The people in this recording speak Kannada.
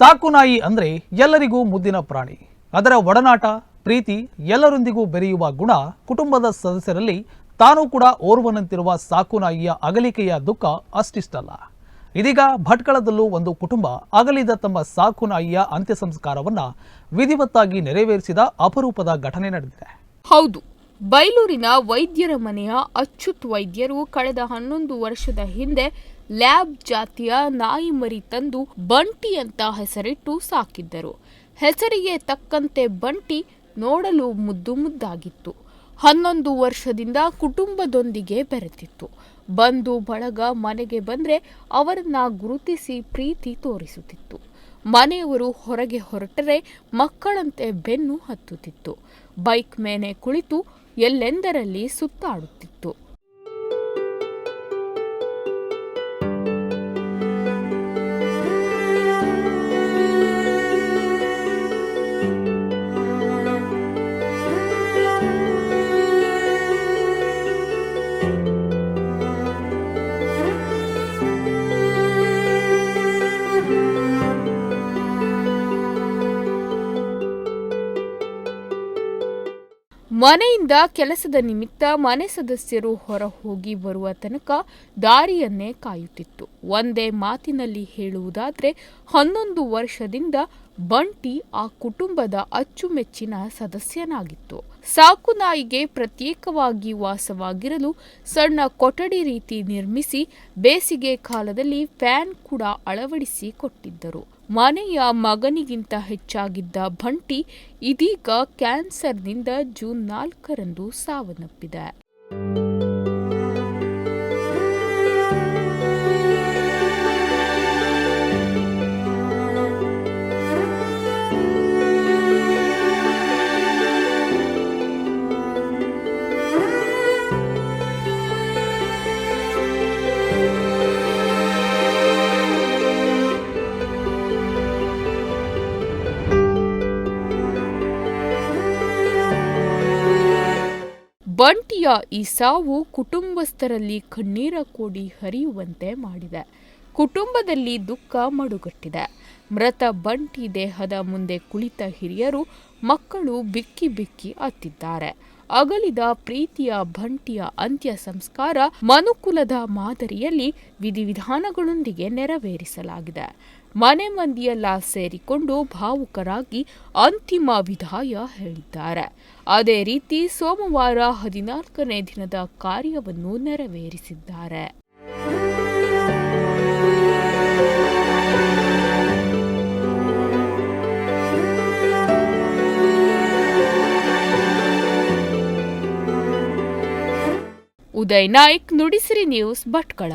ಸಾಕು ನಾಯಿ ಅಂದರೆ ಎಲ್ಲರಿಗೂ ಮುದ್ದಿನ ಪ್ರಾಣಿ. ಅದರ ಒಡನಾಟ, ಪ್ರೀತಿ, ಎಲ್ಲರೊಂದಿಗೂ ಬೆರೆಯುವ ಗುಣ ಕುಟುಂಬದ ಸದಸ್ಯರಲ್ಲಿ ತಾನೂ ಕೂಡ ಓರ್ವನಂತಿರುವ ಸಾಕು ನಾಯಿಯ ಅಗಲಿಕೆಯ ದುಃಖ ಅಷ್ಟಿಷ್ಟಲ್ಲ. ಇದೀಗ ಭಟ್ಕಳದಲ್ಲೂ ಒಂದು ಕುಟುಂಬ ಅಗಲಿದ ತಮ್ಮ ಸಾಕು ನಾಯಿಯ ಅಂತ್ಯ ಸಂಸ್ಕಾರವನ್ನ ವಿಧಿವತ್ತಾಗಿ ನೆರವೇರಿಸಿದ ಅಪರೂಪದ ಘಟನೆ ನಡೆದಿದೆ. ಹೌದು, ಬೈಲೂರಿನ ವೈದ್ಯರ ಮನೆಯ ಅಚ್ಯುತ್ ವೈದ್ಯರು ಕಳೆದ 11 ವರ್ಷದ ಹಿಂದೆ ಲ್ಯಾಬ್ ಜಾತಿಯ ನಾಯಿ ಮರಿ ತಂದು ಬಂಟಿ ಅಂತ ಹೆಸರಿಟ್ಟು ಸಾಕಿದ್ದರು. ಹೆಸರಿಗೆ ತಕ್ಕಂತೆ ಬಂಟಿ ನೋಡಲು ಮುದ್ದು ಮುದ್ದಾಗಿತ್ತು. 11 ವರ್ಷದಿಂದ ಕುಟುಂಬದೊಂದಿಗೆ ಬೆರೆತಿತ್ತು. ಬಂಧು ಬಳಗ ಮನೆಗೆ ಬಂದ್ರೆ ಅವರನ್ನ ಗುರುತಿಸಿ ಪ್ರೀತಿ ತೋರಿಸುತ್ತಿತ್ತು. ಮನೆಯವರು ಹೊರಗೆ ಹೊರಟರೆ ಮಕ್ಕಳಂತೆ ಬೆನ್ನು ಹತ್ತುತ್ತಿತ್ತು. ಬೈಕ್ ಮೇಲೆ ಕುಳಿತು ಎಲ್ಲೆಂದರಲ್ಲಿ ಸುತ್ತಾಡುತ್ತಿತ್ತು. ಮನೆಯಿಂದ ಕೆಲಸದ ನಿಮಿತ್ತ ಮನೆ ಸದಸ್ಯರು ಹೊರ ಹೋಗಿ ಬರುವ ತನಕ ದಾರಿಯನ್ನೇ ಕಾಯುತ್ತಿತ್ತು. ಒಂದೇ ಮಾತಿನಲ್ಲಿ ಹೇಳುವುದಾದ್ರೆ 11 ವರ್ಷದಿಂದ ಬಂಟಿ ಆ ಕುಟುಂಬದ ಅಚ್ಚುಮೆಚ್ಚಿನ ಸದಸ್ಯನಾಗಿತ್ತು. ಸಾಕು ನಾಯಿಗೆ ಪ್ರತ್ಯೇಕವಾಗಿ ವಾಸವಾಗಿರಲು ಸಣ್ಣ ಕೊಠಡಿ ರೀತಿ ನಿರ್ಮಿಸಿ ಬೇಸಿಗೆ ಕಾಲದಲ್ಲಿ ಫ್ಯಾನ್ ಕೂಡ ಅಳವಡಿಸಿ ಕೊಟ್ಟಿದ್ದರು. ಮನೆಯ ಮಗನಿಗಿಂತ ಹೆಚ್ಚಾಗಿದ್ದ ಬಂಟಿ ಇದೀಗ ಕ್ಯಾನ್ಸರ್ನಿಂದ ಜೂನ್ 4ರಂದು ಸಾವನ್ನಪ್ಪಿದೆ. ಬಂಟಿಯ ಈ ಸಾವು ಕುಟುಂಬಸ್ಥರಲ್ಲಿ ಕಣ್ಣೀರ ಕೋಡಿ ಹರಿಯುವಂತೆ ಮಾಡಿದೆ. ಕುಟುಂಬದಲ್ಲಿ ದುಃಖ ಮಡುಗಟ್ಟಿದೆ. ಮೃತ ಬಂಟಿ ದೇಹದ ಮುಂದೆ ಕುಳಿತ ಹಿರಿಯರು, ಮಕ್ಕಳು ಬಿಕ್ಕಿ ಬಿಕ್ಕಿ ಅತ್ತಿದ್ದಾರೆ. ಅಗಲಿದ ಪ್ರೀತಿಯ ಬಂಟಿಯ ಅಂತ್ಯ ಸಂಸ್ಕಾರ ಮನುಕುಲದ ಮಾದರಿಯಲ್ಲಿ ವಿಧಿವಿಧಾನಗಳೊಂದಿಗೆ ನೆರವೇರಿಸಲಾಗಿದೆ. ಮನೆ ಮಂದಿಯೆಲ್ಲ ಸೇರಿಕೊಂಡು ಭಾವುಕರಾಗಿ ಅಂತಿಮ ವಿದಾಯ ಹೇಳಿದ್ದಾರೆ. ಅದೇ ರೀತಿ ಸೋಮವಾರ 14ನೇ ದಿನದ ಕಾರ್ಯವನ್ನು ನೆರವೇರಿಸಿದ್ದಾರೆ. ಉದಯ್ ನಾಯ್ಕ್, ನುಡಿಸಿರಿ ನ್ಯೂಸ್, ಭಟ್ಕಳ.